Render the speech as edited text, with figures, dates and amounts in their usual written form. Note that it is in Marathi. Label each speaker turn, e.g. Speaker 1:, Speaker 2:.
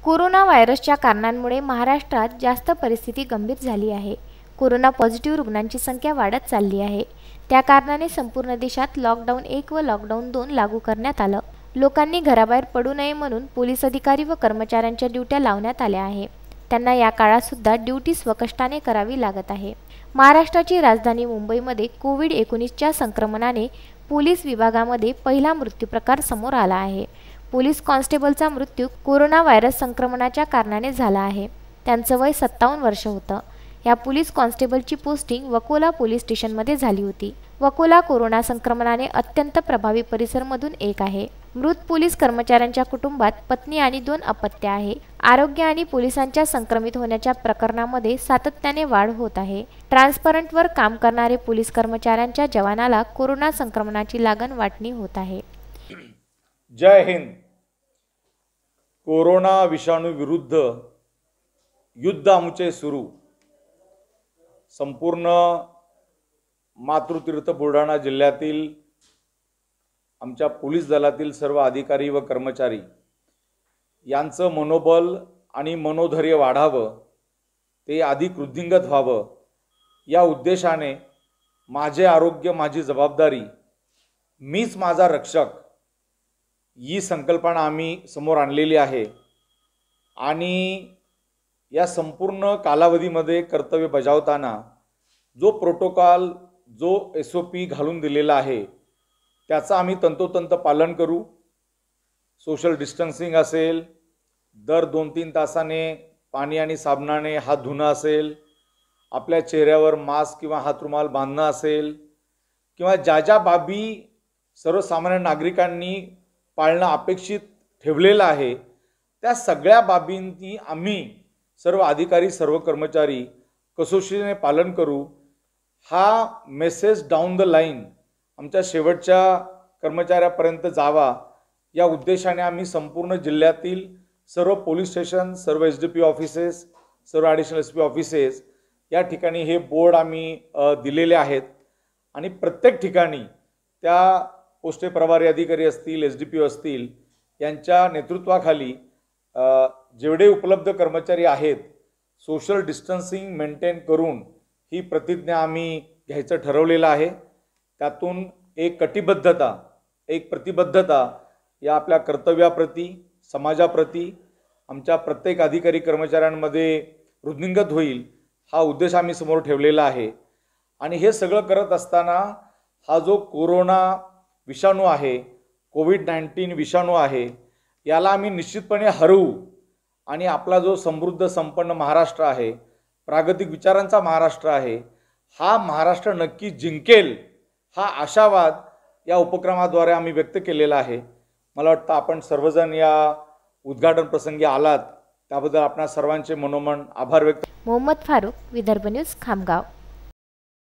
Speaker 1: कोरोना व्हायरसच्या कारणांमुळे महाराष्ट्रात जास्त परिस्थिती गंभीर झाली आहे। कोरोना पॉझिटिव्ह रुग्णांची संख्या वाढत चालली आहे। त्या कारणाने संपूर्ण देशात लॉकडाऊन 1 व लॉकडाऊन 2 लागू करण्यात आलं। लोकांनी घराबाहेर पडू नये म्हणून पोलीस अधिकारी व कर्मचाऱ्यांच्या ड्युट्या लावण्यात आल्या आहे। त्यांना या काळात सुद्धा ड्युटी स्वकष्टाने करावी लागत आहे। महाराष्ट्राची राजधानी मुंबईमध्ये कोविड-19च्या संक्रमणाने पोलीस विभागामध्ये पहिला मृत्यू प्रकार समोर आला आहे। पोलीस कॉन्स्टेबलचा मृत्यू कोरोना व्हायरस संक्रमणाच्या कारणाने झाला आहे। त्यांचं वय 57 वर्ष होतं। या पोलीस कॉन्स्टेबलची पोस्टिंग वकोला पोलीस स्टेशनमध्ये झाली होती। वकोला कोरोना संक्रमणाने अत्यंत प्रभावी परिसरमधून एक आहे। मृत पोलीस कर्मचाऱ्यांच्या कुटुंबात पत्नी आणि 2 अपत्य आहे। आरोग्य आणि पोलिसांच्या संक्रमित होण्याच्या प्रकरणामध्ये सातत्याने वाढ होत आहे। ट्रान्सपरंटवर काम करणारे पोलीस कर्मचाऱ्यांच्या जवानाला कोरोना संक्रमणाची लागण वाटणी होत आहे।
Speaker 2: जय हिंद। कोरोना विषाणू विरुद्ध युद्ध आमचे सुरू। संपूर्ण मातृतीर्थ बुलढाणा जिल्ह्यातील आमच्या पोलीस दलातील सर्व अधिकारी व कर्मचारी यांचं मनोबल आणि मनोधैर्य वाढावं, ते अधिक वृद्धिंगत व्हावं या उद्देशाने माझे आरोग्य माझी जबाबदारी, मीच माझा रक्षक ही संकल्पना आम्ही समोर आणलेली आहे। आणि या संपूर्ण कालावधीमध्ये कर्तव्य बजावताना जो प्रोटोकॉल, जो SOP घालून दिलेला आहे त्याचा आम्ही तंतोतंत पालन करू। सोशल डिस्टन्सिंग असेल, दर 2-3 तासाने पाणी आणि साबणाने हात धुणं असेल, आपल्या चेहऱ्यावर मास्क किंवा हातरुमाल बांधणं असेल, किंवा ज्या बाबी सर्वसामान्य नागरिकांनी पाळणं अपेक्षित ठेवलेलं आहे त्या सगळ्या बाबींची आम्ही सर्व अधिकारी सर्व कर्मचारी कसोशीने पालन करू। हा मेसेज डाऊन द लाईन आमच्या शेवटच्या कर्मचाऱ्यापर्यंत जावा या उद्देशाने आम्ही संपूर्ण जिल्ह्यातील सर्व पोलीस स्टेशन, सर्व SDP ऑफिसेस, सर्व ॲडिशनल SP ऑफिसेस या ठिकाणी हे बोर्ड आम्ही दिलेले आहेत। आणि प्रत्येक ठिकाणी त्या पोस्टे प्रभारी अधिकारी असतील, SDP असतील यांच्या नेतृत्वाखाली जेवढे उपलब्ध कर्मचारी आहेत सोशल डिस्टन्सिंग मेंटेन करून ही प्रतिज्ञा आम्ही घ्यायचं ठरवलेलं आहे। त्यातून एक कटिबद्धता, एक प्रतिबद्धता या आपल्या कर्तव्याप्रती, समाजाप्रती आमच्या प्रत्येक अधिकारी कर्मचाऱ्यांमध्ये वृद्धिंगत होईल हा उद्देश आम्ही समोर ठेवलेला आहे। आणि हे सगळं करत असताना हा जो कोरोना विषाणू आहे, कोविड-19 विषाणू आहे, याला आम्ही निश्चितपणे हरवू आणि आपला जो समृद्ध संपन्न महाराष्ट्र आहे, प्रागतिक विचारांचा महाराष्ट्र आहे, हा महाराष्ट्र नक्की जिंकेल हा आशावाद या उपक्रमाद्वारे आम्ही व्यक्त केलेला आहे। मला वाटतं आपण सर्वजण या उद्घाटन प्रसंगी आलात त्याबद्दल आपणा सर्वांचे मनोमन आभार व्यक्त।
Speaker 1: मोहम्मद फारूक, विदर्भ न्यूज, खामगाव।